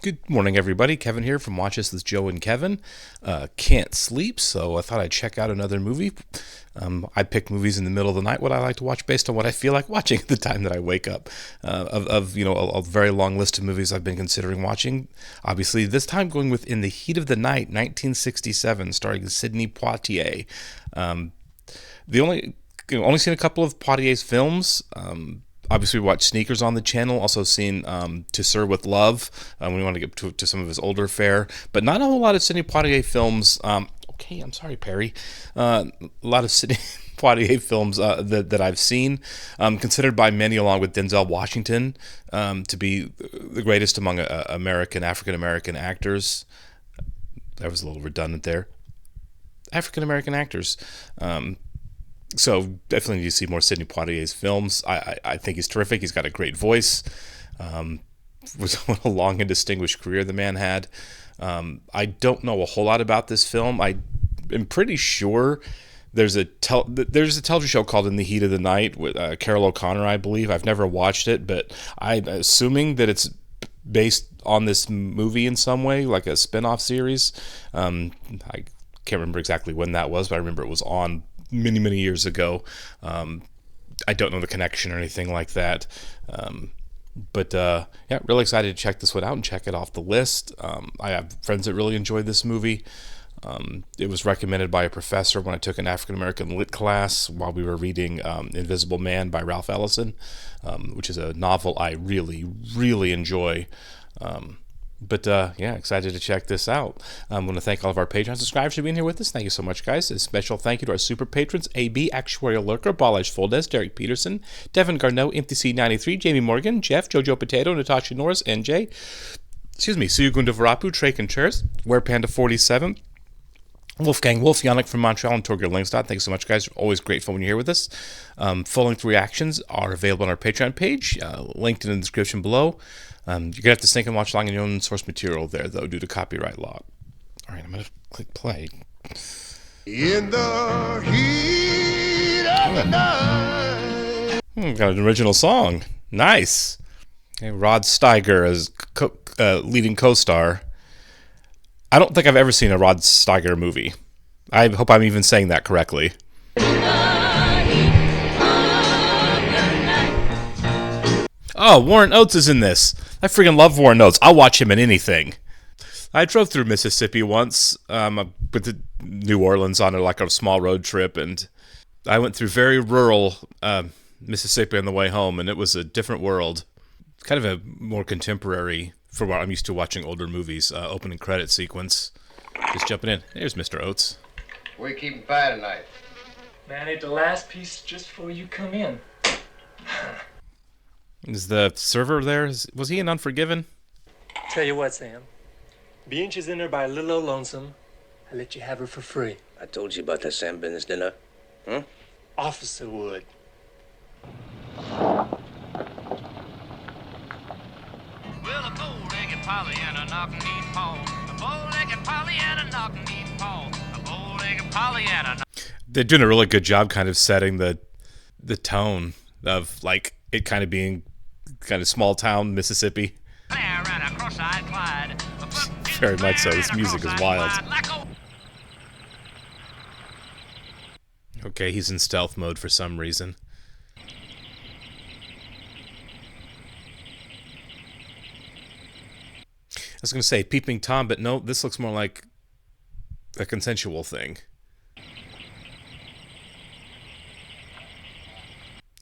Good morning, everybody. Kevin here from Watch This with Joe and Kevin. Can't sleep, so I thought I'd check out another movie. I pick movies in the middle of the night, what I like to watch based on what I feel like watching at the time that I wake up. A very long list of movies I've been considering watching. Obviously, this time going with In the Heat of the Night, 1967, starring Sidney Poitier. Only seen a couple of Poitier's films. Obviously, we watched Sneakers on the channel. Also seen To Sir with Love. We want to get to some of his older fare. But not a whole lot of Sidney Poitier films. Okay, I'm sorry, Perry. A lot of Sidney Poitier films that I've seen. Considered by many, along with Denzel Washington, to be the greatest among African-American actors. That was a little redundant there. African-American actors. So definitely need to see more Sidney Poitier's films. I think he's terrific. He's got a great voice. What a long and distinguished career the man had. I don't know a whole lot about this film. I am pretty sure there's a television show called In the Heat of the Night with Carol O'Connor, I believe. I've never watched it, but I'm assuming that it's based on this movie in some way, like a spin-off series. I can't remember exactly when that was, but I remember it was on many years ago. I don't know the connection or anything like that. Really excited to check this one out and check it off the list. I have friends that really enjoyed this movie. It was recommended by a professor when I took an African-American lit class while we were reading Invisible Man by Ralph Ellison, which is a novel I really enjoy. Excited to check this out. I'm going to thank all of our Patreon subscribers for being here with us. Thank you so much, guys. A special thank you to our super patrons: AB, Actuarial Lurker, Balash Foldes, Derek Peterson, Devin Garneau, MTC93, Jamie Morgan, Jeff, Jojo Potato, Natasha Norris, NJ, Suyugunda Varapu, Trey Contreras, WerePanda47, Wolfgang Wolf, Yannick from Montreal, and Torger Langstad. Thanks so much, guys. Always grateful when you're here with us. Full-length reactions are available on our Patreon page, linked in the description below. You're going to have to sync and watch along in your own source material there, though, due to copyright law. All right, I'm going to click play. In the heat of the night. Got an original song. Nice. Okay, Rod Steiger as leading co-star. I don't think I've ever seen a Rod Steiger movie. I hope I'm even saying that correctly. Oh, Warren Oates is in this. I freaking love Warren Oates. I'll watch him in anything. I drove through Mississippi once with New Orleans on a small road trip, and I went through very rural Mississippi on the way home, and it was a different world. Kind of a more contemporary, from what I'm used to watching older movies, opening credit sequence. Just jumping in. Here's Mr. Oates. Where you keeping pie tonight? Man, ate the last piece just before you come in. Is the server there? Was he in Unforgiven? Tell you what, Sam. Being she's in there by a little old lonesome, I let you have her for free. I told you about that Sam business, didn't I? Huh? Officer Wood. Well, a bow-legged Pollyanna knock-kneed Paul. A bow-legged Pollyanna knock-kneed Paul. A bow-legged Pollyanna. They're doing a really good job kind of setting the tone of, like, it kind of being kind of small town Mississippi. Very much so. This music is wild. Okay, he's in stealth mode for some reason. I was going to say Peeping Tom, but no, this looks more like a consensual thing. A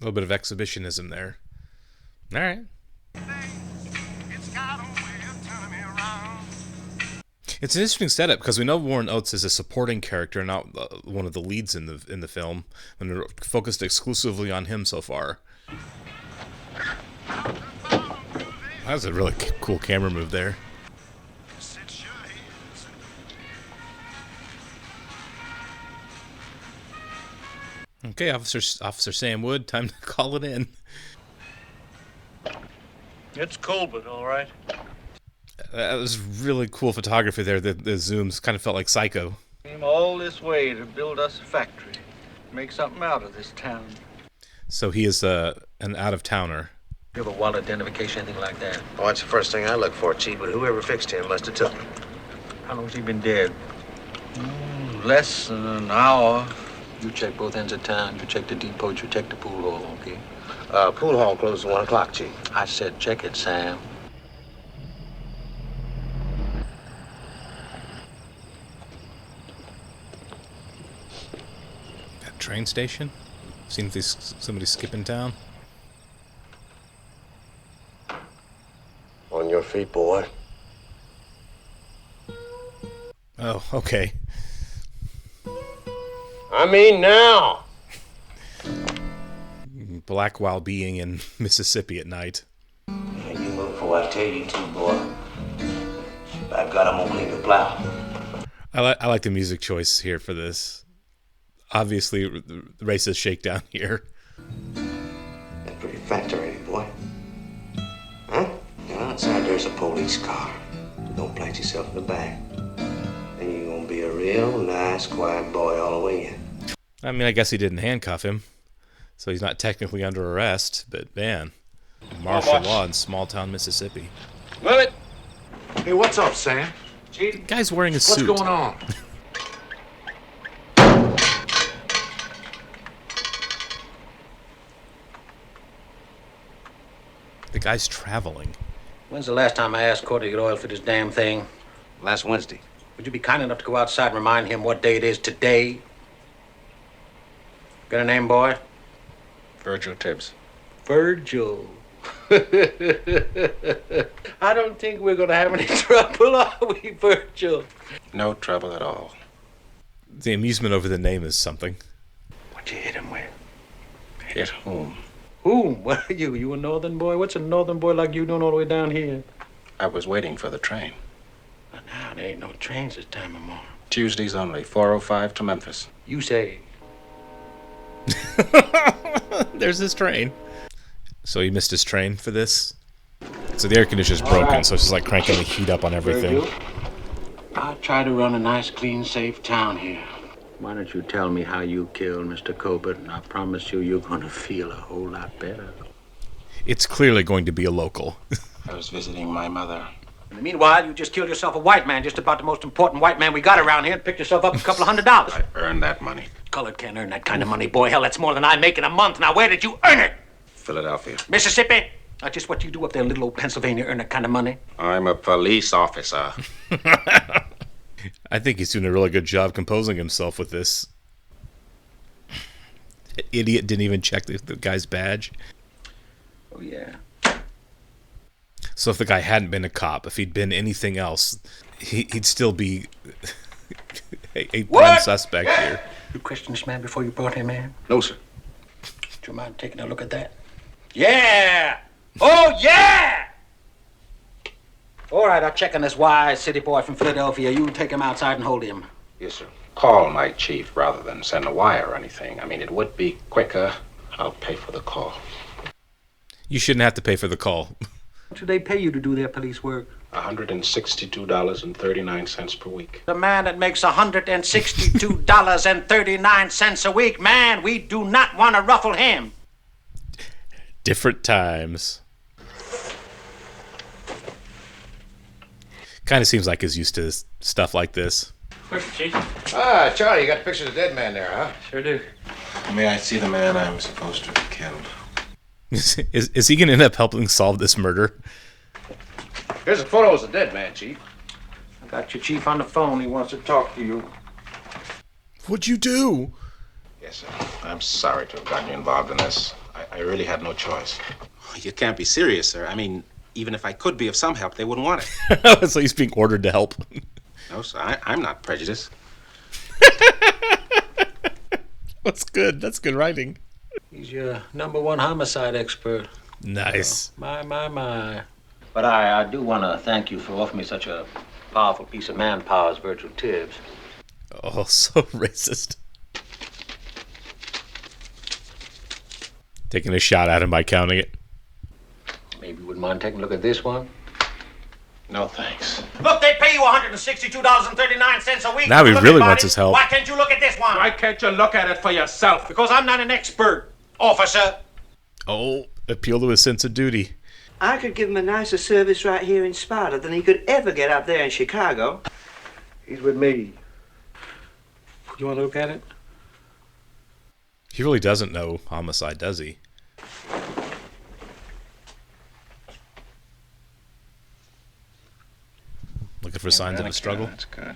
little bit of exhibitionism there. All right. It's an interesting setup because we know Warren Oates is a supporting character, not one of the leads in the film, and they're focused exclusively on him so far. That was a really cool camera move there. Okay, Officer Sam Wood, time to call it in. It's Colbert, all right. That was really cool photography there. The zooms kind of felt like Psycho. Came all this way to build us a factory. Make something out of this town. So he is an out-of-towner. You have a wallet identification, anything like that? Oh, that's the first thing I look for, Chief, but whoever fixed him must have took him. How long has he been dead? Less than an hour. You check both ends of town. You check the depot. You check the pool hall, okay? Pool hall closes at 1 o'clock, Chief. I said check it, Sam. That train station? Seems there's somebody skipping town. On your feet, boy. Oh, okay. I mean now. Black while being in Mississippi at night. Yeah, you look for what I tell you to, boy. By God, I'm gonna clean the plow. I like the music choice here for this. Obviously, the racist shakedown here. That's pretty factor, ain't it, boy? Huh? Now outside there's a police car. Don't plant yourself in the back. And you're gonna be a real nice, quiet boy all the way in. I mean, I guess he didn't handcuff him, so he's not technically under arrest, but man, martial law in small town Mississippi. Move it. Hey, what's up, Sam? The guy's wearing a What's suit. going on? The guy's traveling. When's the last time I asked Cordy to get oil for this damn thing? Last Wednesday. Would you be kind enough to go outside and remind him what day it is today? Got a name, boy? Virgil Tibs. Virgil. I don't think we're gonna have any trouble, are we, Virgil? No trouble at all. The amusement over the name is something. What'd you hit him with? Hit whom? Whom? What are you? You a northern boy? What's a northern boy like you doing all the way down here? I was waiting for the train. But now there ain't no trains this time of morning. Tuesdays only, 4:05 to Memphis. You say. There's his train. So he missed his train for this. So the air conditioner's broken, so it's just like cranking the heat up on everything. Virgil, I'll try to run a nice, clean, safe town here. Why don't you tell me how you killed Mr. Colbert, and I promise you you're gonna feel a whole lot better. It's clearly going to be a local. I was visiting my mother. In the meanwhile, you just killed yourself a white man, just about the most important white man we got around here, and picked yourself up $200. I earned that money. Colored can't earn that kind of money, boy. Hell, that's more than I make in a month. Now, where did you earn it? Philadelphia. Mississippi? Not just what you do up there in little old Pennsylvania earn that kind of money. I'm a police officer. I think he's doing a really good job composing himself with this. Idiot didn't even check the guy's badge. Oh, yeah. So if the guy hadn't been a cop, if he'd been anything else, he'd still be a prime suspect here. You questioned this man before you brought him in? No, sir. Do you mind taking a look at that? Yeah! Oh, yeah! All right, I'll check on this wise city boy from Philadelphia. You take him outside and hold him. Yes, sir. Call my chief rather than send a wire or anything. I mean, it would be quicker. I'll pay for the call. You shouldn't have to pay for the call. What do they pay you to do their police work? $162.39 per week. The man that makes $162.39 a week, man, we do not want to ruffle him. Different times. Kind of seems like he's used to stuff like this. Where's the chief? Ah, Charlie, you got pictures of the dead man there, huh? Sure do. May I see the man I'm supposed to have killed? Is he going to end up helping solve this murder? Here's a photo of the dead man, Chief. I got your chief on the phone. He wants to talk to you. What'd you do? Yes, sir. I'm sorry to have gotten you involved in this. I really had no choice. You can't be serious, sir. I mean, even if I could be of some help, they wouldn't want it. So he's being ordered to help. No, sir. I'm not prejudiced. That's good. That's good writing. He's your #1 homicide expert. Nice. My. But I do want to thank you for offering me such a powerful piece of manpower as Virgil Tibs. Oh, so racist. Taking a shot at him by counting it. Maybe you wouldn't mind taking a look at this one? No, thanks. Look, they pay you $162.39 a week. Now he Look really at wants it. his help. Why can't you look at this one? Why can't you look at it for yourself? Because I'm not an expert, officer. Oh, appeal to his sense of duty. I could give him a nicer service right here in Sparta than he could ever get up there in Chicago. He's with me. You want to look at it? He really doesn't know homicide, does he? Looking for signs of a struggle? That's good.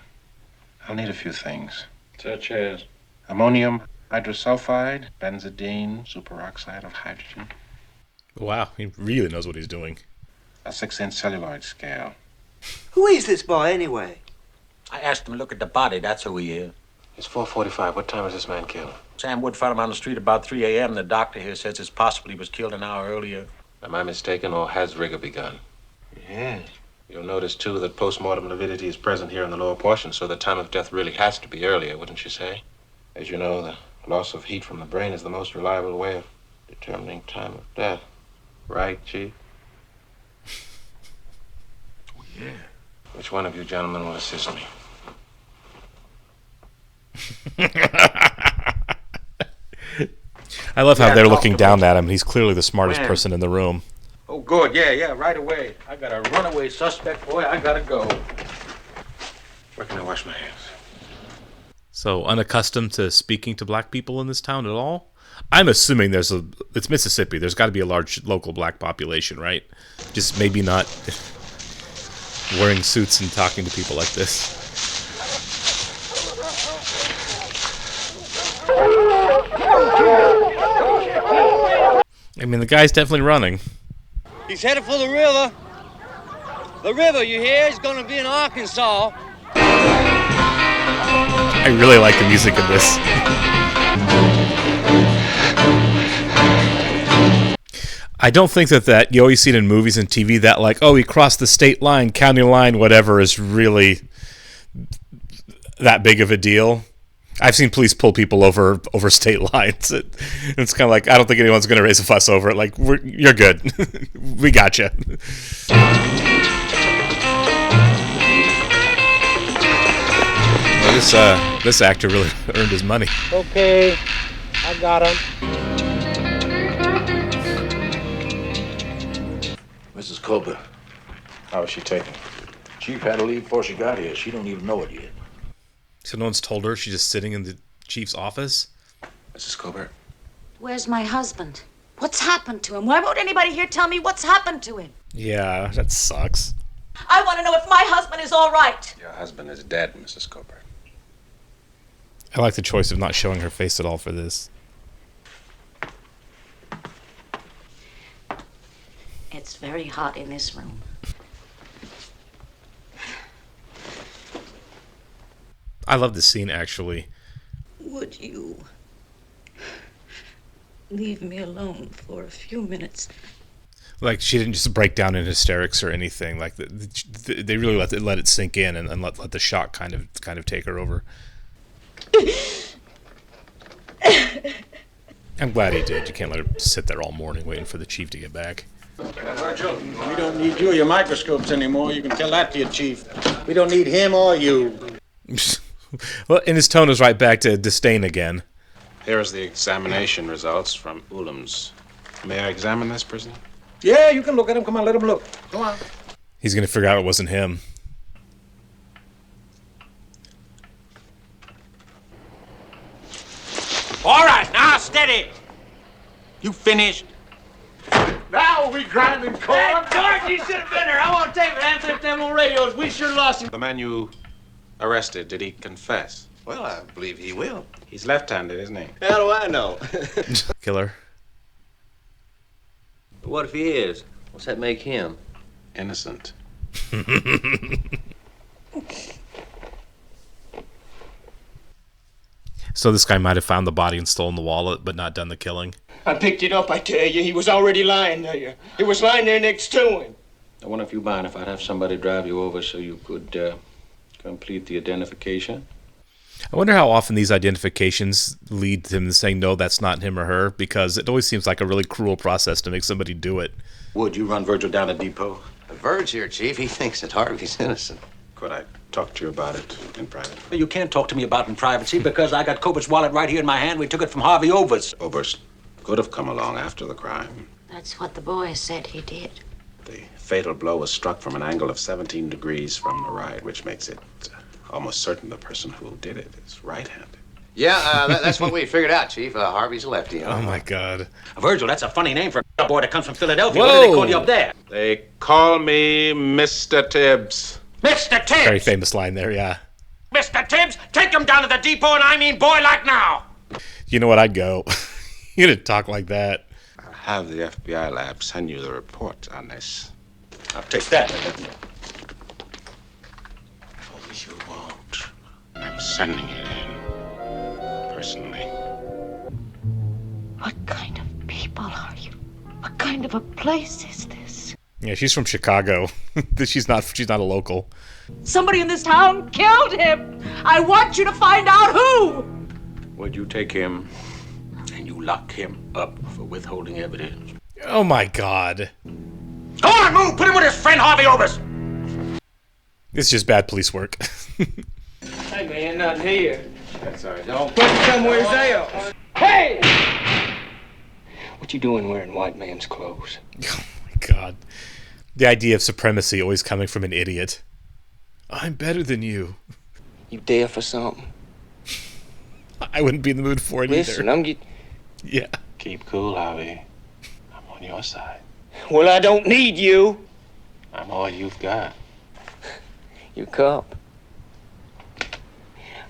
I'll need a few things. Such as? Ammonium hydrosulfide, benzidine, superoxide of hydrogen. Wow, he really knows what he's doing. A 6-inch celluloid scale. Who is this boy, anyway? I asked him to look at the body. That's who he is. It's 4:45. What time was this man killed? Sam Wood found him on the street about 3 a.m. The doctor here says it's possible he was killed an hour earlier. Am I mistaken, or has rigor begun? Yes. You'll notice, too, that postmortem lividity is present here in the lower portion, so the time of death really has to be earlier, wouldn't you say? As you know, the loss of heat from the brain is the most reliable way of determining time of death. Right, Chief? Oh, yeah. Which one of you gentlemen will assist me? I love how Yeah, they're talk looking to down me. at him. He's clearly the smartest Man. person in the room. Oh, good. Yeah, right away. I got a runaway suspect, boy. I gotta go. Where can I wash my hands? So unaccustomed to speaking to black people in this town at all? I'm assuming it's Mississippi. There's got to be a large local black population, right? Just maybe not wearing suits and talking to people like this. I mean, the guy's definitely running. He's headed for the river. The river, you hear, is going to be in Arkansas. I really like the music in this. I don't think that you always see it in movies and TV that like, oh, he crossed the state line, county line, whatever, is really that big of a deal. I've seen police pull people over state lines. It's kind of like, I don't think anyone's going to raise a fuss over it. Like, you're good. We got you. Well, this actor really earned his money. Okay, I got him. Mrs. Colbert, How is she taken? Chief had to leave before she got here. She don't even know it yet. So no one's told her? She's just sitting in the chief's office? Mrs. Colbert? Where's my husband? What's happened to him? Why won't anybody here tell me what's happened to him? Yeah, that sucks. I want to know if my husband is all right. Your husband is dead, Mrs. Colbert. I like the choice of not showing her face at all for this. It's very hot in this room. I love this scene, actually. Would you leave me alone for a few minutes? Like, she didn't just break down in hysterics or anything. Like, they really let it sink in and let the shock kind of take her over. I'm glad he did. You can't let her sit there all morning waiting for the chief to get back. Virgil, we don't need you or your microscopes anymore. You can tell that to your chief. We don't need him or you. Well, and his tone is right back to disdain again. Here is the examination results from Ulam's. May I examine this, prisoner? Yeah, you can look at him. Come on, let him look. Come on. He's going to figure out it wasn't him. All right, now steady. You finished? Now we grinding corn. Hey, George, you should have been there. I want to take it. Answer them on radios. We sure lost him. The man you arrested, did he confess? Well, I believe he will. He's left-handed, isn't he? How do I know? Killer. But what if he is? What's that make him? Innocent. So this guy might have found the body and stolen the wallet, but not done the killing. I picked it up, I tell you. He was already lying there. He was lying there next to him. I wonder if you mind if I'd have somebody drive you over so you could complete the identification. I wonder how often these identifications lead to him saying, no, that's not him or her, because it always seems like a really cruel process to make somebody do it. Would you run Virgil down the depot? Verge here, Chief. He thinks that Harvey's innocent. Could I talk to you about it in private? You can't talk to me about it in privacy because I got Cobert's wallet right here in my hand. We took it from Harvey Overs. Oberst could have come along after the crime. That's what the boy said he did. The fatal blow was struck from an angle of 17 degrees from the right, which makes it almost certain the person who did it is right-handed. Yeah, that's what we figured out, Chief. Harvey's a lefty. Oh my God. Virgil, that's a funny name for a boy that comes from Philadelphia. Whoa. What do they call you up there? They call me Mr. Tibbs. Mr. Tibbs! Very famous line there, yeah. Mr. Tibbs, take him down to the depot, and I mean boy like now. You know what? I'd go. You didn't talk like that. I'll have the FBI lab send you the report on this. I'll take that. Oh, you won't. I'm sending it in. Personally. What kind of people are you? What kind of a place is this? Yeah, she's from Chicago. she's not a local. Somebody in this town killed him. I want you to find out who. Would you take him and you lock him up for withholding evidence? Oh my God. Go on, move! Put him with his friend Harvey Obers! It's just bad police work. Hey, man, nothing here. That's all right. Don't Put him somewhere else. Hey! What you doing wearing white man's clothes? Oh my God. The idea of supremacy always coming from an idiot. I'm better than you. You deaf or something? I wouldn't be in the mood for it Listen, either. Yeah. keep cool, Harvey. I'm on your side. Well, I don't need you. I'm all you've got. You cop.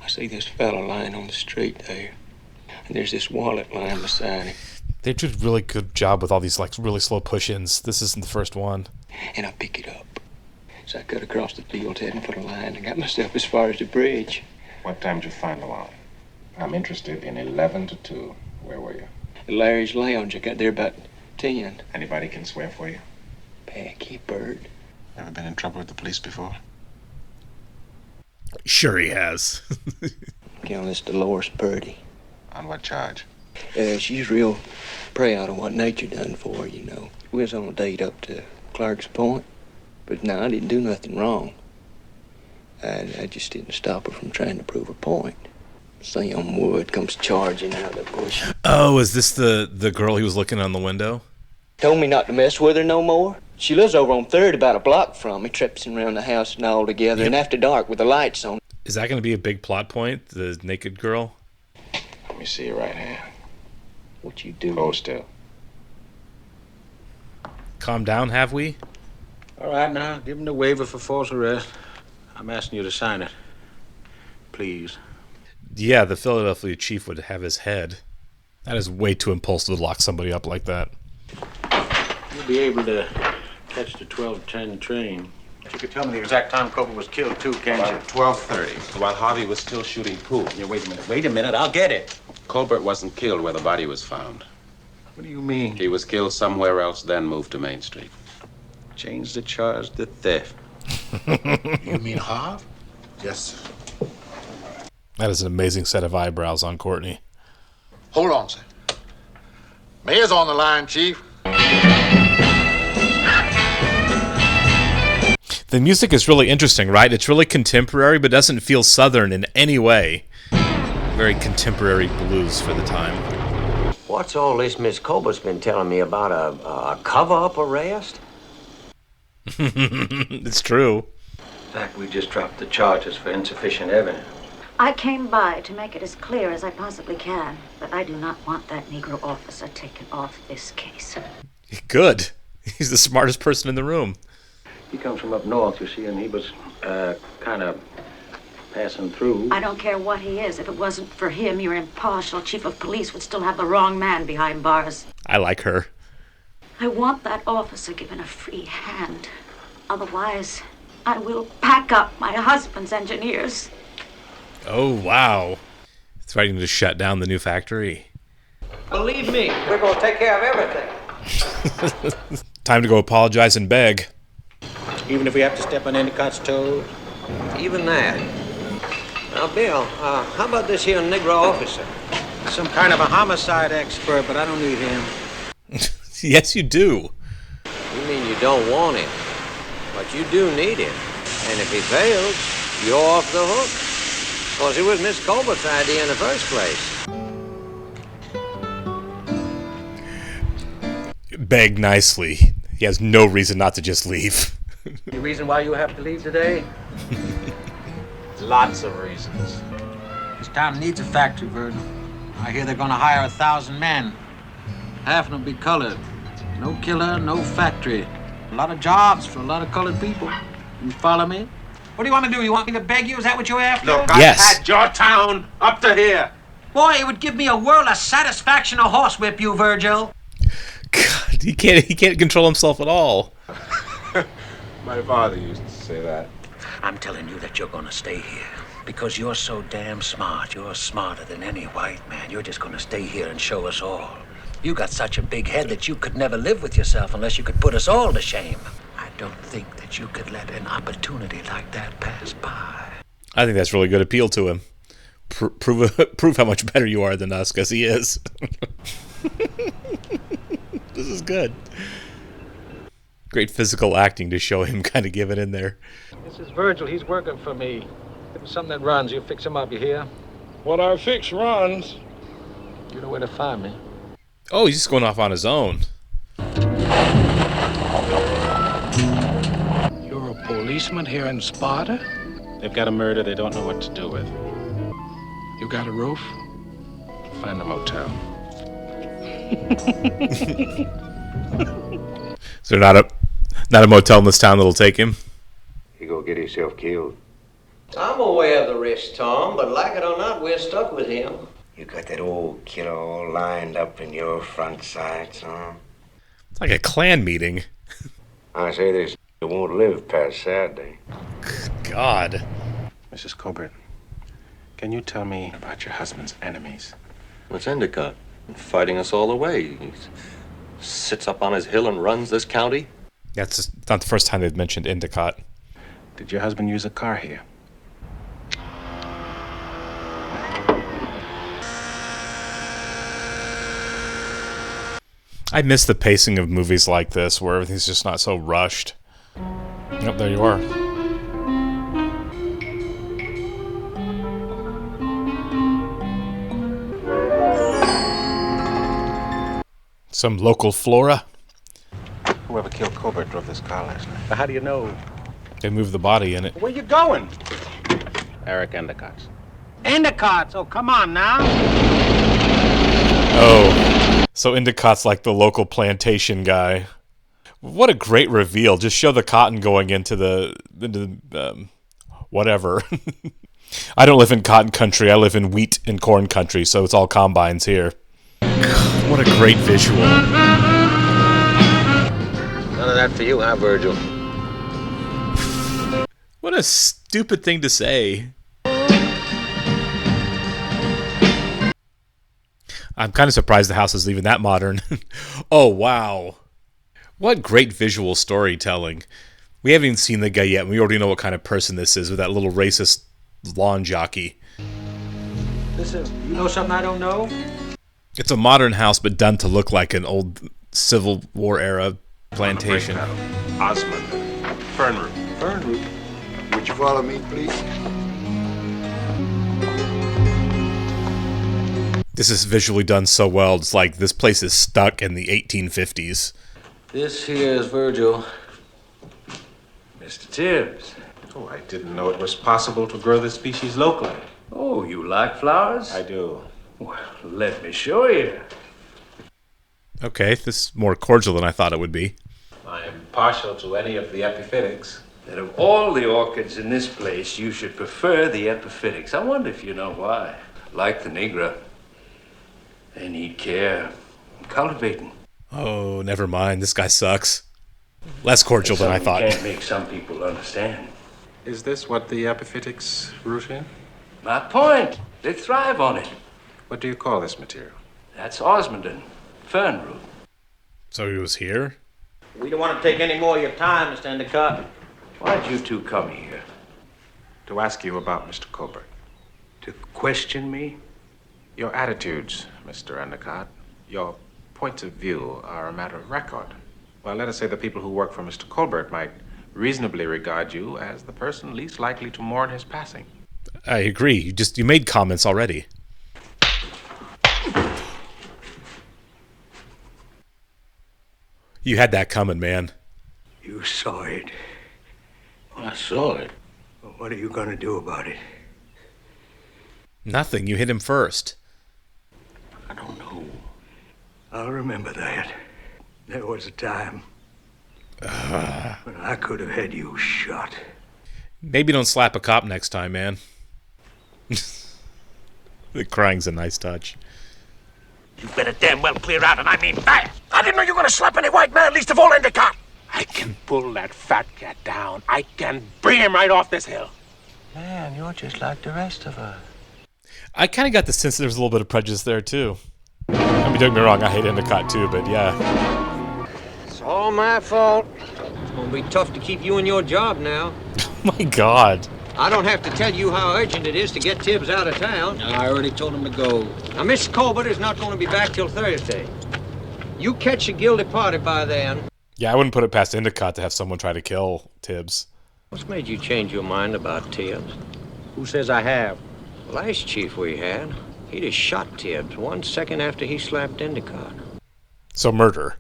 I see this fella lying on the street there. And there's this wallet lying beside him. They did a really good job with all these like really slow push-ins. This isn't the first one. And I pick it up. So I cut across the field heading for the line and got myself as far as the bridge. What time did you find the wallet? I'm interested in 11 to 2. Where were you? At Larry's Lounge. I got there about 10. Anybody can swear for you? Packy bird. Ever been in trouble with the police before? Sure he has. Killing this Dolores Purdy. On what charge? She's real proud of what nature done for her, you know. We was on a date up to Clark's Point, but no, I didn't do nothing wrong. I just didn't stop her from trying to prove her point. Sam Wood comes charging out of the bush. Oh, is this the girl he was looking on the window? Told me not to mess with her no more. She lives over on 3rd, about a block from me, traipsing around the house and all together, Yep. and after dark with the lights on. Is that going to be a big plot point? The naked girl? Let me see your right hand. What you do? Hold still. Calm down, have we? All right, now, give him the waiver for false arrest. I'm asking you to sign it. Please. Yeah, the Philadelphia chief would have his head. That is way too impulsive to lock somebody up like that. You'll be able to catch the 12:10 train. You could tell me the exact time Cobra was killed, too, can't you? 12:30, while Harvey was still shooting pool. Yeah, wait a minute, I'll get it. Colbert wasn't killed where the body was found. What do you mean? He was killed somewhere else, then moved to Main Street. Change the charge to theft. You mean Harv? Yes, sir. That is an amazing set of eyebrows on Courtney. Hold on, sir. Mayor's on the line, Chief. The music is really interesting, right? It's really contemporary, but doesn't feel Southern in any way. Very contemporary blues for the time. What's all this Miss Colbert's been telling me about a cover-up arrest? It's true. In fact, we just dropped the charges for insufficient evidence. I came by to make it as clear as I possibly can, but I do not want that Negro officer taken off this case. Good. He's the smartest person in the room. He comes from up north, you see, and he was kind of passing through. I don't care what he is. If it wasn't for him, your impartial chief of police would still have the wrong man behind bars. I like her. I want that officer given a free hand. Otherwise, I will pack up my husband's engineers. Oh, wow. Threatening to shut down the new factory. Believe me, we're going to take care of everything. Time to go apologize and beg. Even if we have to step on Endicott's toes? Even that. Now, Bill, how about this here Negro officer? Some kind of a homicide expert, but I don't need him. Yes, you do. You mean you don't want him, but you do need him. And if he fails, you're off the hook. Because it was Miss Colbert's idea in the first place. beg nicely. He has no reason not to just leave. The reason why you have to leave today? Lots of reasons. This town needs a factory, Virgil. I hear they're gonna hire 1,000 men. Half of them be colored. No killer, no factory. A lot of jobs for a lot of colored people. You follow me? What do you want to do? You want me to beg you? Is that what you're after? Look, Yes. I've had your town up to here. Boy, it would give me a world of satisfaction to horsewhip you, Virgil. God, he can't control himself at all. My father used to say that. I'm telling you that you're gonna stay here. Because you're so damn smart. You're smarter than any white man. You're just gonna stay here and show us all. You got such a big head that you could never live with yourself unless you could put us all to shame. I don't think that you could let an opportunity like that pass by. I think that's really good appeal to him. Prove how much better you are than us, because he is. This is good. Great physical acting to show him kind of give it in there. This is Virgil. He's working for me. Give him something that runs. You fix him up, you hear? What I fix runs. You know where to find me. Oh, he's just going off on his own. You're a policeman here in Sparta? They've got a murder they don't know what to do with. You got a roof? Find a motel. Is there not a motel in this town that'll take him? He gonna get himself killed. I'm aware of the risk, Tom, but like it or not, we're stuck with him. You got that old killer all lined up in your front sights, huh? It's like a clan meeting. I say this won't live past Saturday. God. Mrs. Colbert, can you tell me about your husband's enemies? It's Endicott, fighting us all the way. He sits up on his hill and runs this county. That's not the first time they've mentioned Endicott. Did your husband use a car here? I miss the pacing of movies like this, where everything's just not so rushed. Yep, there you are. Some local flora. Whoever killed Colbert drove this car last night. How do you know? They moved the body in it. Where you going? Eric Endicott's. Endicott! Oh, come on now. Oh, so Endicott's like the local plantation guy. What a great reveal. Just show the cotton going into the whatever. I don't live in cotton country. I live in wheat and corn country, so it's all combines here. God, what a great visual. None of that for you, huh, Virgil? What a stupid thing to say. I'm kind of surprised the house is even that modern. Oh, wow. What great visual storytelling. We haven't even seen the guy yet, and we already know what kind of person this is with that little racist lawn jockey. Listen, you know something I don't know? It's a modern house, but done to look like an old Civil War era plantation. Osmond. Fernroot. Fernroot. Would you follow me, please? This is visually done so well. It's like this place is stuck in the 1850s. This here is Virgil. Mr. Tibbs. Oh, I didn't know it was possible to grow this species locally. Oh, you like flowers? I do. Well, let me show you. Okay, this is more cordial than I thought it would be. I am partial to any of the epiphytics. That of all the orchids in this place, you should prefer the epiphytics. I wonder if you know why. Like the Negra, they need care and cultivating. Oh, never mind. This guy sucks. Less cordial than I thought. Can't make some people understand. Is this what the epiphytics root in? My point. They thrive on it. What do you call this material? That's osmondin, fern root. So he was here? We don't want to take any more of your time, Mr. Endicott. Why'd you two come here? To ask you about Mr. Colbert. To question me? Your attitudes, Mr. Endicott, your points of view are a matter of record. Well, let us say the people who work for Mr. Colbert might reasonably regard you as the person least likely to mourn his passing. I agree. You made comments already. You had that coming, man. You saw it. I saw it. Well, what are you going to do about it? Nothing. You hit him first. I don't know. I'll remember that. There was a time when I could have had you shot. Maybe don't slap a cop next time, man. The crying's a nice touch. You better damn well clear out, and I mean fast. I didn't know you were going to slap any white man, least of all Endicott. I can pull that fat cat down. I can bring him right off this hill. Man, you're just like the rest of us. I kind of got the sense that there's a little bit of prejudice there, too. I mean, don't get me wrong, I hate Endicott, too, but yeah. It's all my fault. It's going to be tough to keep you in your job now. My God. I don't have to tell you how urgent it is to get Tibbs out of town. I already told him to go. Now, Mr. Colbert is not going to be back till Thursday. You catch a guilty party by then. Yeah, I wouldn't put it past Endicott to have someone try to kill Tibbs. What's made you change your mind about Tibbs? Who says I have? The last chief we had, he just shot Tibbs 1 second after he slapped Endicott. So murder.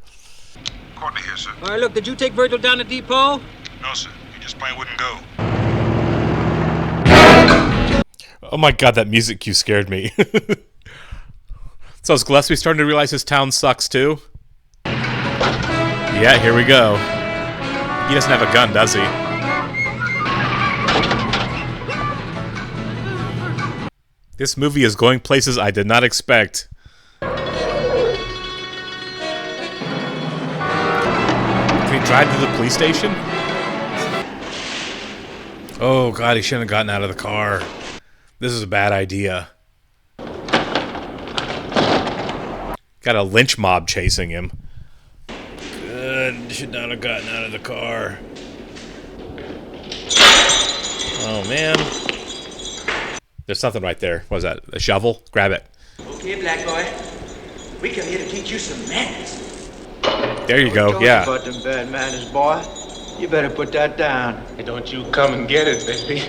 Courtney here, sir. All right, look, did you take Virgil down to depot? No, sir. He just plain wouldn't go. Oh my God, that music cue scared me. So is Gillespie starting to realize his town sucks too? Yeah, here we go. He doesn't have a gun, does he? This movie is going places I did not expect. Can he drive to the police station? Oh God, he shouldn't have gotten out of the car. This is a bad idea. Got a lynch mob chasing him. Good, should not have gotten out of the car. Oh man. There's something right there. What was that? A shovel? Grab it. Okay, black boy. We come here to teach you some manners. There you go, yeah. About them bad manners, boy. You better put that down. Hey, don't you come and get it, baby.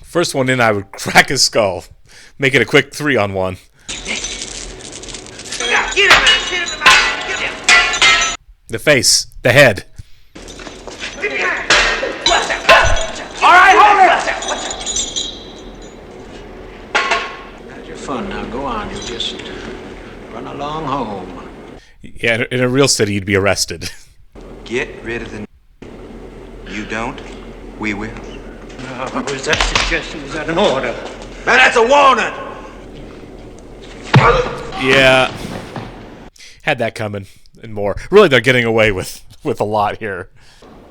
First one in, I would crack his skull. Make it a quick 3-on-1. The face. The head. All right, hold it! Had your fun now. Go on. You just run along home. Yeah, in a real city, you'd be arrested. Get rid of the. You don't, we will. Was that suggestion? Was that an order? Man, that's a warning! Yeah. Had that coming and more. Really, they're getting away with a lot here.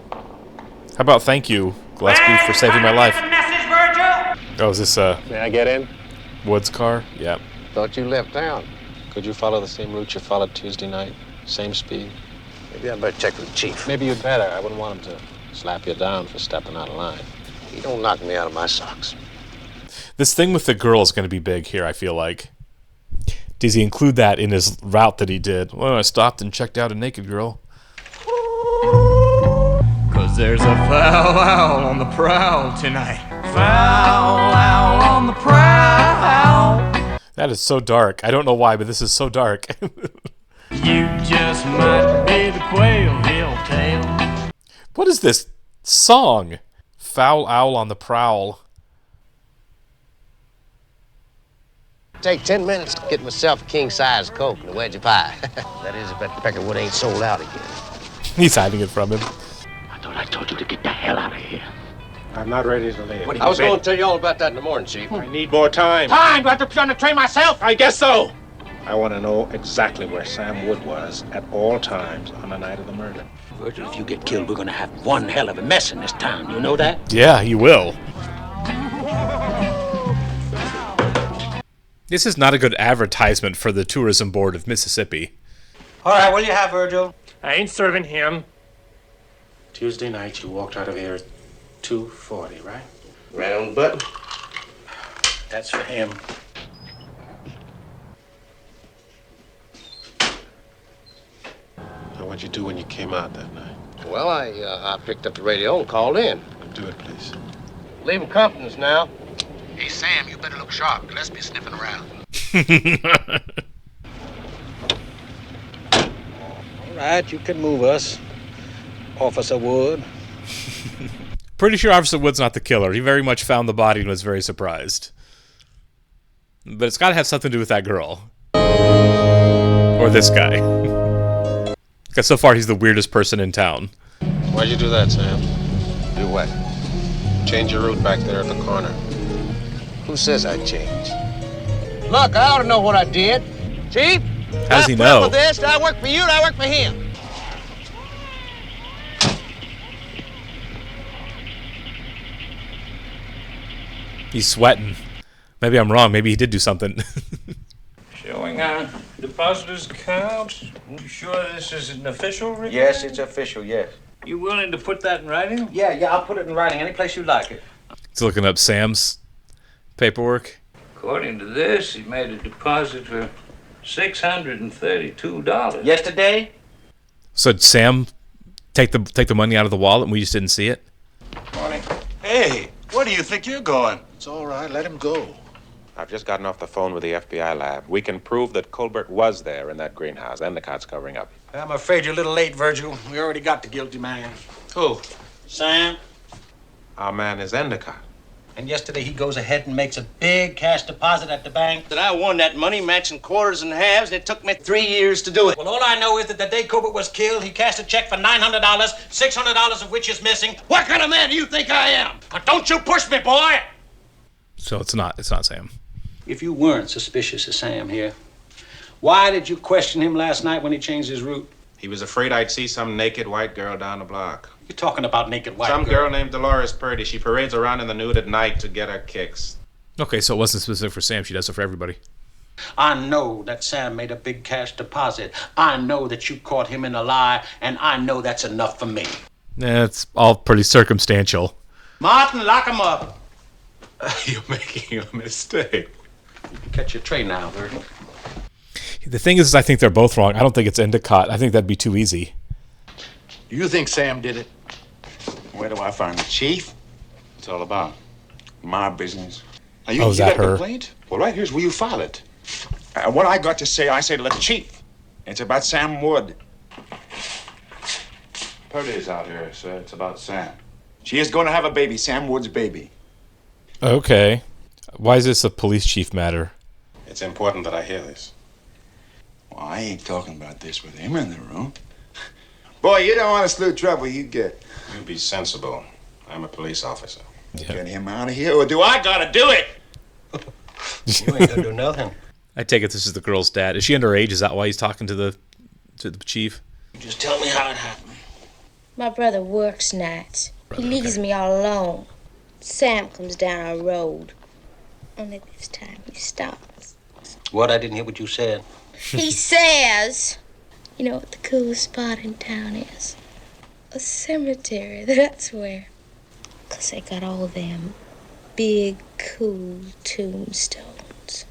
How about thank you, Gillespie, for saving my life? Message, Virgil! Oh, is this May I get in? Wood's car? Yeah. Thought you left town. Could you follow the same route you followed Tuesday night? Same speed? Maybe I'd better check with the chief. Maybe you'd better. I wouldn't want him to slap you down for stepping out of line. He don't knock me out of my socks. This thing with the girl is going to be big here, I feel like. Does he include that in his route that he did? Well, I stopped and checked out a naked girl. 'Cause there's a foul owl on the prowl tonight. Foul owl on the prowl. That is so dark. I don't know why, but this is so dark. You just might be the quail he'll tell. What is this song? Foul owl on the prowl. Take 10 minutes to get myself a king-size Coke and a wedge of pie. That is, if that Peckerwood ain't sold out again. He's hiding it from him. I thought I told you to get the hell out of here. I'm not ready to leave. I was going to tell you all about that in the morning, Chief. I need more time. Time? Do I have to put you on the train myself? I guess so. I want to know exactly where Sam Wood was at all times on the night of the murder. Virgil, if you get killed, we're gonna have one hell of a mess in this town. You know that? Yeah, you will. This is not a good advertisement for the Tourism Board of Mississippi. All right, what do you have, Virgil? I ain't serving him. Tuesday night, you walked out of here at 2:40, right? Right on the button. That's for him. Now, what'd you do when you came out that night? Well, I picked up the radio and called in. Do it, please. Leaving Compton's now. Hey, Sam, you better look sharp. Gillespie's sniffing around. All right, you can move us, Officer Wood. Pretty sure Officer Wood's not the killer. He very much found the body and was very surprised. But it's got to have something to do with that girl. Or this guy. Because so far he's the weirdest person in town. Why'd you do that, Sam? Do what? Change your route back there at the corner. Who says I changed? Look, I ought to know what I did. Chief? How does he know? With this? Did I work for you? Did I work for him? He's sweating. Maybe I'm wrong. Maybe he did do something. Showing depositor's account. You sure this is an official report? Yes, it's official, yes. You willing to put that in writing? Yeah, I'll put it in writing any place you like it. He's looking up Sam's paperwork. According to this, he made a deposit for $632. Yesterday? So did Sam take the money out of the wallet and we just didn't see it? Morning. Hey, where do you think you're going? It's all right, let him go. I've just gotten off the phone with the FBI lab. We can prove that Colbert was there in that greenhouse. Endicott's covering up. I'm afraid you're a little late, Virgil. We already got the guilty man. Who? Sam. Our man is Endicott. And yesterday he goes ahead and makes a big cash deposit at the bank. That I won that money, matching quarters and halves, and it took me 3 years to do it. Well, all I know is that the day Colbert was killed, he cashed a check for $900, $600 of which is missing. What kind of man do you think I am? But don't you push me, boy! So it's not Sam. If you weren't suspicious of Sam here, why did you question him last night when he changed his route? He was afraid I'd see some naked white girl down the block. You're talking about naked white Some girl named Dolores Purdy. She parades around in the nude at night to get her kicks. Okay, so it wasn't specific for Sam. She does it for everybody. I know that Sam made a big cash deposit. I know that you caught him in a lie, and I know that's enough for me. It's all pretty circumstantial. Martin, lock him up. You're making a mistake. You can catch your train now, Virgil. The thing is, I think they're both wrong. I don't think it's Endicott. I think that'd be too easy. Do you think Sam did it? Where do I find the chief? It's all about my business. Are you, Oh, is you that got a her? complaint? Well, right here's where you file it. What I got to say, I say to the chief. It's about Sam Wood. Purdy's out here, sir. It's about Sam. She is going to have a baby, Sam Wood's baby. Okay. Why is this a police chief matter? It's important that I hear this. Well, I ain't talking about this with him in the room. Boy, you don't want to slew trouble, you get. You be sensible. I'm a police officer. Get him out of here, or do I gotta do it? You ain't gonna do nothing. I take it this is the girl's dad. Is she underage? Is that why he's talking to the chief? Just tell me how it happened. My brother works nights. He leaves me all alone. Sam comes down our road. Only this time he stops. What? I didn't hear what you said. He says, you know what the coolest spot in town is? A cemetery, that's where. 'Cause they got all them big, cool tombstones.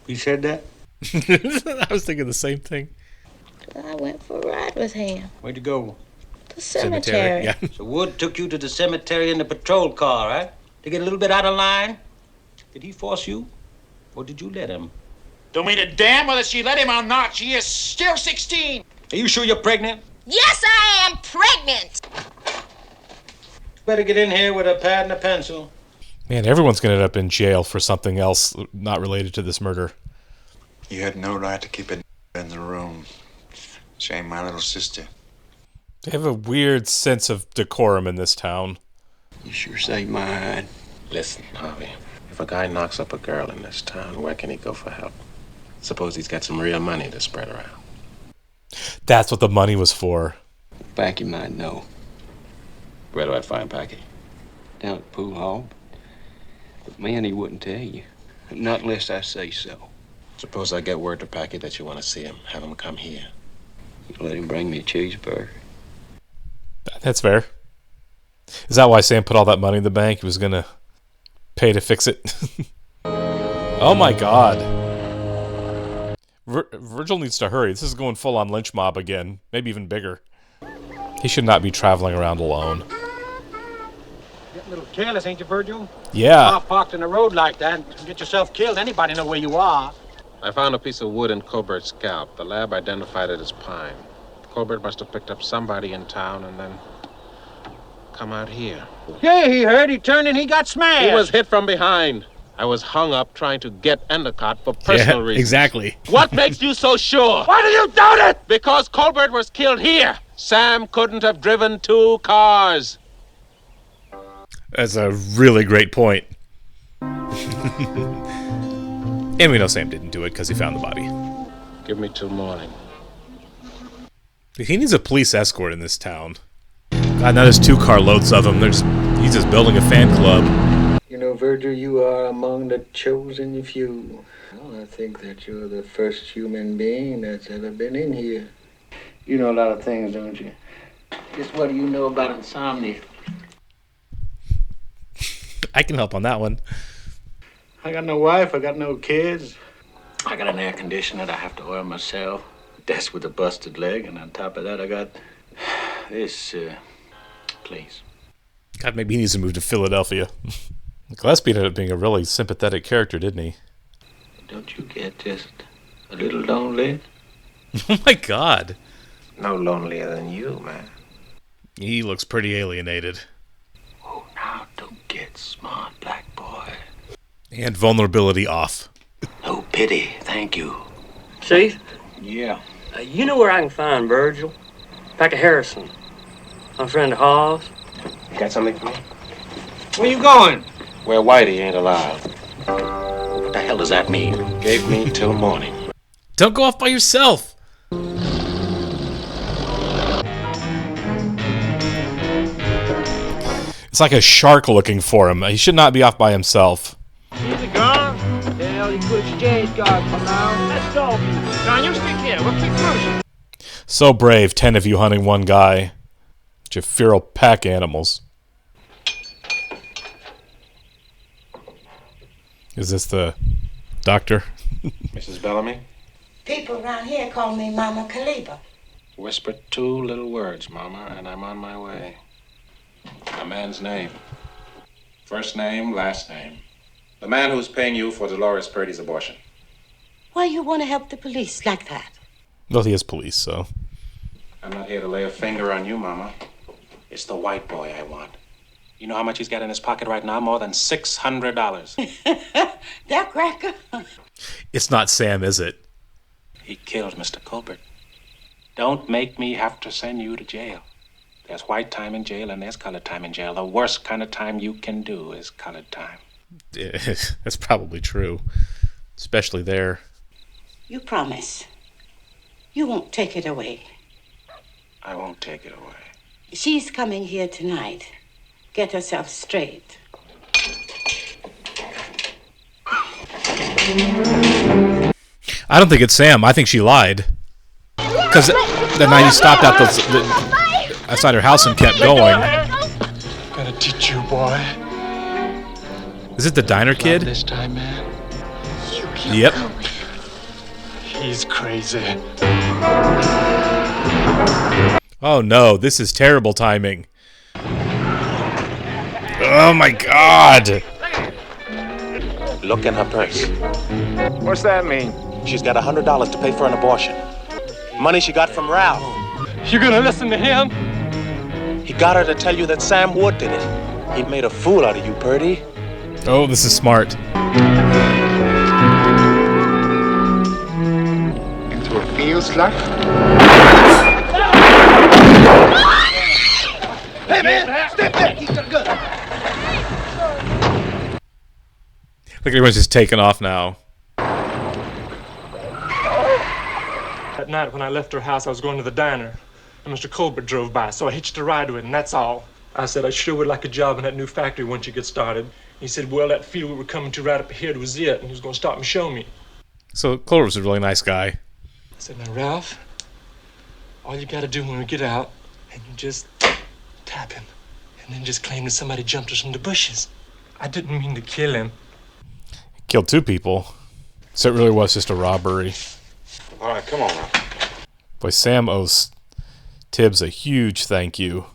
You said that? I was thinking the same thing. I went for a ride with him. Where'd you go? The cemetery. Yeah. So Wood took you to the cemetery in the patrol car, right? To get a little bit out of line? Did he force you? Or did you let him? Don't mean a damn whether she let him or not. She is still 16. Are you sure you're pregnant? Yes, I am pregnant! Better get in here with a pad and a pencil. Man, everyone's going to end up in jail for something else not related to this murder. You had no right to keep it in the room. Shame my little sister. They have a weird sense of decorum in this town. You sure saved my hide. Listen, Harvey. If a guy knocks up a girl in this town, where can he go for help? Suppose he's got some real money to spread around. That's what the money was for. Packy might know. Where do I find Packy? Down at the pool hall. But man, he wouldn't tell you. Not unless I say so. Suppose I get word to Packy that you want to see him. Have him come here. You let him bring me a cheeseburger. That's fair. Is that why Sam put all that money in the bank? He was going to pay to fix it? Oh my god. Virgil needs to hurry. This is going full on lynch mob again. Maybe even bigger. He should not be traveling around alone. A little careless, ain't you, Virgil? Yeah. Car parked in the road like that, and get yourself killed. Anybody know where you are. I found a piece of wood in Colbert's scalp. The lab identified it as pine. Colbert must have picked up somebody in town and then come out here. Hey, he heard, he turned and he got smashed. He was hit from behind. I was hung up trying to get Endicott for personal reasons. Exactly. What makes you so sure? Why do you doubt it? Because Colbert was killed here. Sam couldn't have driven 2 cars. That's a really great point. And we know Sam didn't do it because he found the body. Give me till morning. He needs a police escort in this town. God, now there's 2 carloads of them. He's just building a fan club. You know, Virgil, you are among the chosen few. Well, I think that you're the first human being that's ever been in here. You know a lot of things, don't you? Just what do you know about insomnia? I can help on that one. I got no wife, I got no kids. I got an air conditioner that I have to oil myself. Desk with a busted leg, and on top of that, I got this place. God, maybe he needs to move to Philadelphia. Gillespie ended up being a really sympathetic character, didn't he? Don't you get just a little lonely? Oh my God. No lonelier than you, man. He looks pretty alienated. Oh, now don't get smart, black boy. And vulnerability off. No pity, thank you. Chief? Yeah. You know where I can find Virgil? Back at Harrison. My friend Hawes. You got something for me? Where you going? Where Whitey ain't allowed. What the hell does that mean? Gave me till morning. Don't go off by yourself. It's like a shark looking for him. He should not be off by himself. Easy, gone. Hell, you could exchange guards for now. Let's go. Now, you stick here. We'll keep cruising. So brave, 10 of you hunting one guy. Such a feral pack animals. Is this the doctor? Mrs. Bellamy? People around here call me Mama Kaliba. Whisper 2 little words, Mama, and I'm on my way. A man's name. First name, last name. The man who's paying you for Dolores Purdy's abortion. Why you want to help the police like that? Well, he is police, so. I'm not here to lay a finger on you, Mama. It's the white boy I want. You know how much he's got in his pocket right now? More than $600. That cracker? It's not Sam, is it? He killed Mr. Colbert. Don't make me have to send you to jail. There's white time in jail and there's colored time in jail. The worst kind of time you can do is colored time. That's probably true. Especially there. You promise. You won't take it away. I won't take it away. She's coming here tonight. Get herself straight. I don't think it's Sam. I think she lied. Because the night he stopped out outside her house and kept going. Gotta teach you, boy. Is it the diner kid? Not this time, man. Yep. He's crazy. Oh no, this is terrible timing. Oh my God. Look in her purse. What's that mean? She's got $100 to pay for an abortion. Money she got from Ralph. You gonna listen to him? He got her to tell you that Sam Wood did it. He made a fool out of you, Purdy. Oh, this is smart. Into a field, slut? Hey, man, step back. He's got a gun. Look, everyone's just taking off now. That night when I left her house, I was going to the diner. And Mr. Colbert drove by, so I hitched a ride with him, that's all. I said I sure would like a job in that new factory once you get started. He said, well, that field we were coming to right up ahead was it, and he was going to stop and show me. So Clover was a really nice guy. I said, now, Ralph, all you got to do when we get out, and you just tap him, and then just claim that somebody jumped us from the bushes. I didn't mean to kill him. He killed 2 people. So it really was just a robbery. All right, come on now. Boy, Sam owes Tibbs a huge thank you.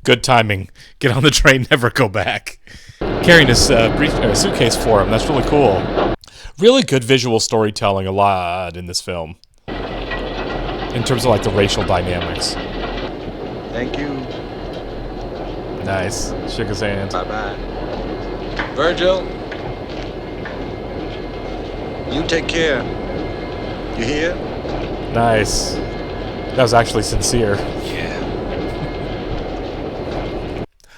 Good timing. Get on the train, never go back. Carrying his suitcase for him. That's really cool. Really good visual storytelling, a lot in this film. In terms of like the racial dynamics. Thank you. Nice. Shook his hand. Bye-bye. Virgil, you take care. You hear? Nice. That was actually sincere. Yeah.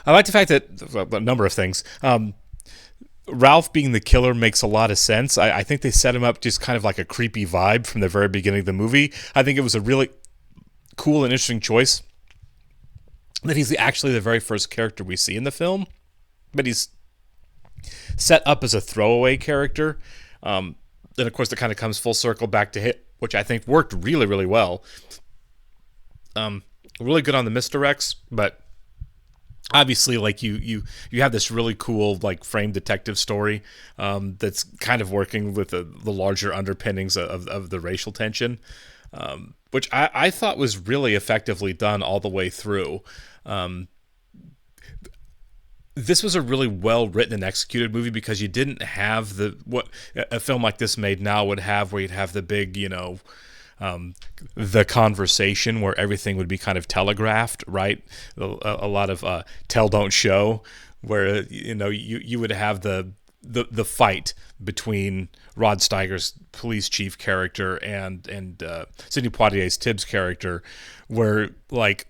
I like the fact that a number of things. Ralph being the killer makes a lot of sense. I think they set him up just kind of like a creepy vibe from the very beginning of the movie. I think it was a really cool and interesting choice that he's actually the very first character we see in the film, but he's set up as a throwaway character. Then, of course, it kind of comes full circle back to hit, which I think worked really, really well. Really good on the misdirects, but obviously, like you have this really cool like frame detective story that's kind of working with the larger underpinnings of the racial tension, which I thought was really effectively done all the way through. This was a really well written and executed movie because you didn't have what a film like this made now would have, where you'd have the big, the conversation where everything would be kind of telegraphed, right? A lot of tell don't show, where you would have the fight between Rod Steiger's police chief character and Sidney Poitier's Tibbs character, where like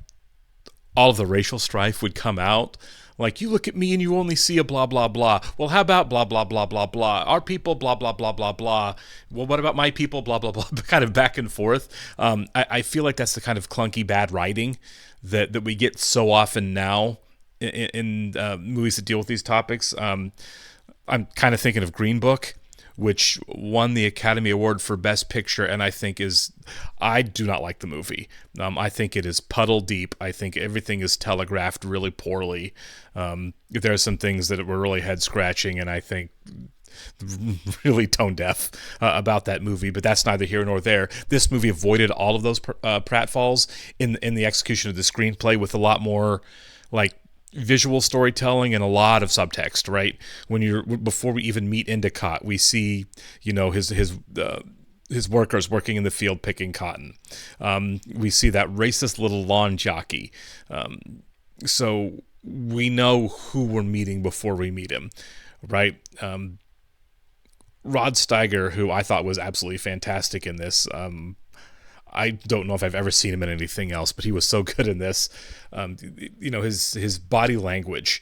all of the racial strife would come out. Like, you look at me and you only see a blah, blah, blah. Well, how about blah, blah, blah, blah, blah? Our people, blah, blah, blah, blah, blah. Well, what about my people, blah, blah, blah, kind of back and forth. I feel like that's the kind of clunky bad writing that we get so often now in movies that deal with these topics. I'm kind of thinking of Green Book, which won the Academy Award for Best Picture, and I do not like the movie. I think it is puddle deep. I think everything is telegraphed really poorly. There are some things that were really head-scratching, and I think really tone deaf about that movie, but that's neither here nor there. This movie avoided all of those pratfalls in the execution of the screenplay, with a lot more like visual storytelling and a lot of subtext, right? Before we even meet Endicott, we see, his workers working in the field picking cotton. We see that racist little lawn jockey. So we know who we're meeting before we meet him, right? Rod Steiger, who I thought was absolutely fantastic in this. I don't know if I've ever seen him in anything else, but he was so good in this. His body language,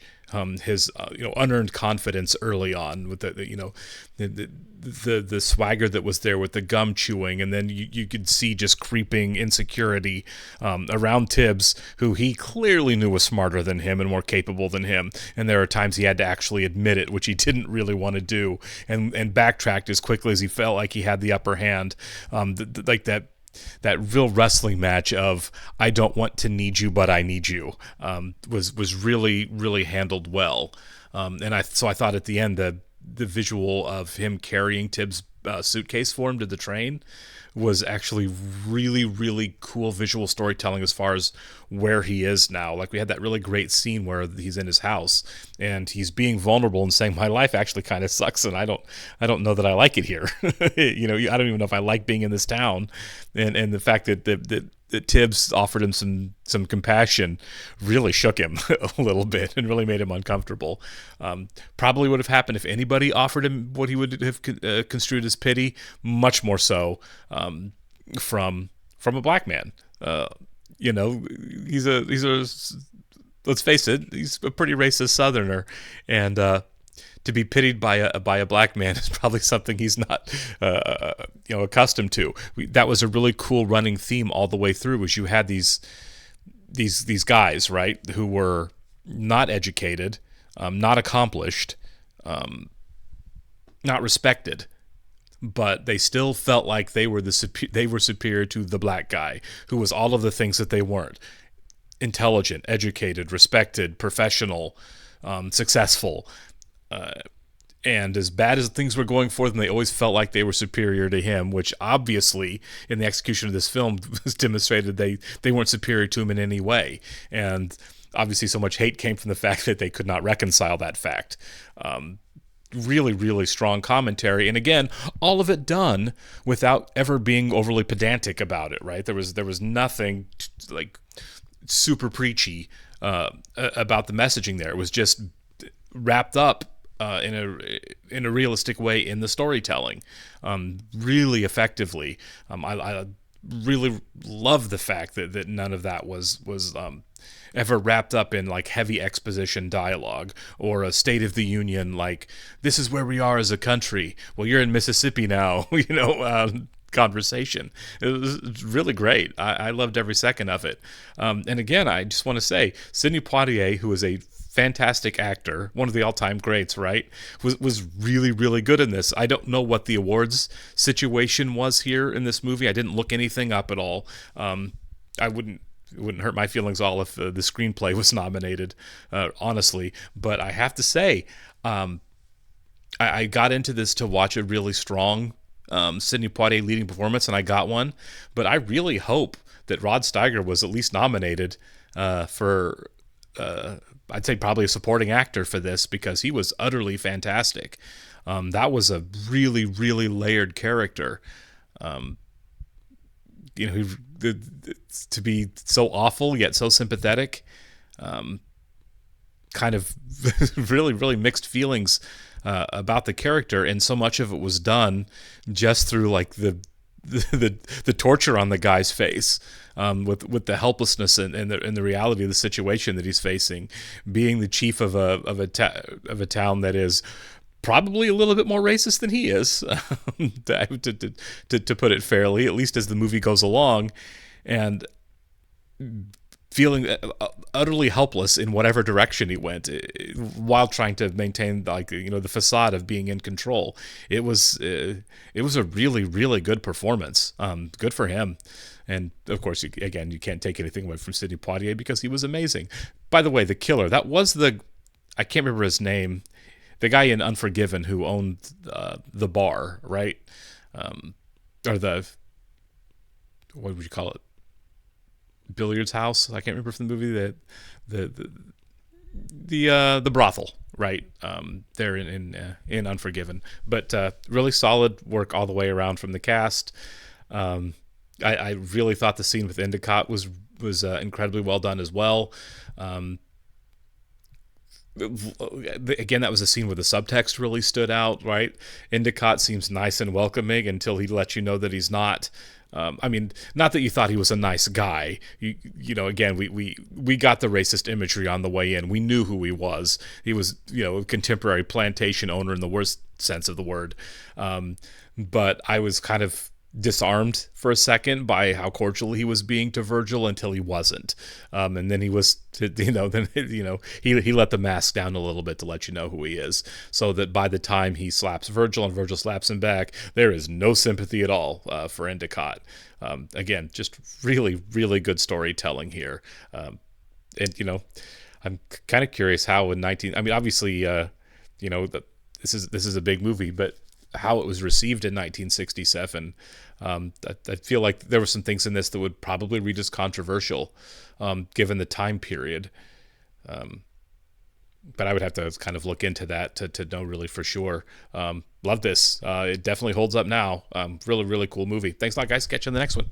his unearned confidence early on with the swagger that was there with the gum chewing, and then you could see just creeping insecurity around Tibbs, who he clearly knew was smarter than him and more capable than him. And there are times he had to actually admit it, which he didn't really want to do, and backtracked as quickly as he felt like he had the upper hand. Like that real wrestling match of I don't want to need you, but I need you, was really, really handled well. And I thought at the end the visual of him carrying Tibbs' suitcase for him to the train was actually really, really cool visual storytelling as far as where he is now. Like, we had that really great scene where he's in his house and he's being vulnerable and saying, my life actually kind of sucks and I don't know that I like it here. I don't even know if I like being in this town. And the fact that Tibbs offered him some compassion really shook him a little bit and really made him uncomfortable. Probably would have happened if anybody offered him what he would have construed as pity, much more so from a black man. He's a let's face it, he's a pretty racist Southerner, and to be pitied by a black man is probably something he's not accustomed to. That was a really cool running theme all the way through, was you had these guys, right, who were not educated, not accomplished, not respected, but they still felt like they were superior to the black guy, who was all of the things that they weren't: intelligent, educated, respected, professional, successful. And as bad as things were going for them, they always felt like they were superior to him, which obviously in the execution of this film was demonstrated they weren't superior to him in any way. And obviously so much hate came from the fact that they could not reconcile that fact. Really, really strong commentary, and again, all of it done without ever being overly pedantic about it. Right? There was nothing like super preachy about the messaging there. It was just wrapped up in a realistic way in the storytelling, really effectively. I really love the fact that none of that was ever wrapped up in like heavy exposition dialogue or a State of the Union, like, this is where we are as a country. Well, you're in Mississippi now, conversation. It was really great. I loved every second of it. And again, I just want to say, Sidney Poitier, who is a fantastic actor, one of the all-time greats, right, was really, really good in this. I don't know what the awards situation was here in this movie. I didn't look anything up at all. It wouldn't hurt my feelings all if the screenplay was nominated, honestly. But I have to say, I got into this to watch a really strong Sidney Poitier leading performance, and I got one. But I really hope that Rod Steiger was at least nominated for, I'd say probably a supporting actor for this, because he was utterly fantastic. That was a really, really layered character. To be so awful yet so sympathetic, kind of really, really mixed feelings about the character, and so much of it was done just through like the torture on the guy's face, with the helplessness and the reality of the situation that he's facing, being the chief of a town that is probably a little bit more racist than he is, to put it fairly, at least as the movie goes along, and feeling utterly helpless in whatever direction he went, while trying to maintain the facade of being in control. It was a really, really good performance. Good for him. And of course, you can't take anything away from Sidney Poitier because he was amazing. By the way, the killer, that was I can't remember his name, the guy in Unforgiven who owned the bar, right? Or what would you call it? Billiards house? I can't remember from the movie, the brothel, right? There in Unforgiven. But really solid work all the way around from the cast. I really thought the scene with Endicott was incredibly well done as well. Again, that was a scene where the subtext really stood out, right? Endicott seems nice and welcoming until he lets you know that he's not. Not that you thought he was a nice guy. Again, we got the racist imagery on the way in. We knew who he was. He was, a contemporary plantation owner in the worst sense of the word. But I was kind of disarmed for a second by how cordial he was being to Virgil until he wasn't. And then he was, he let the mask down a little bit to let you know who he is. So that by the time he slaps Virgil and Virgil slaps him back, there is no sympathy at all for Endicott. Again, just really, really good storytelling here. I'm kind of curious how obviously, this is a big movie, but how it was received in 1967. I feel like there were some things in this that would probably read as controversial, given the time period. But I would have to kind of look into that to know really for sure. Love this. It definitely holds up now. Really, really cool movie. Thanks a lot, guys. Catch you in the next one.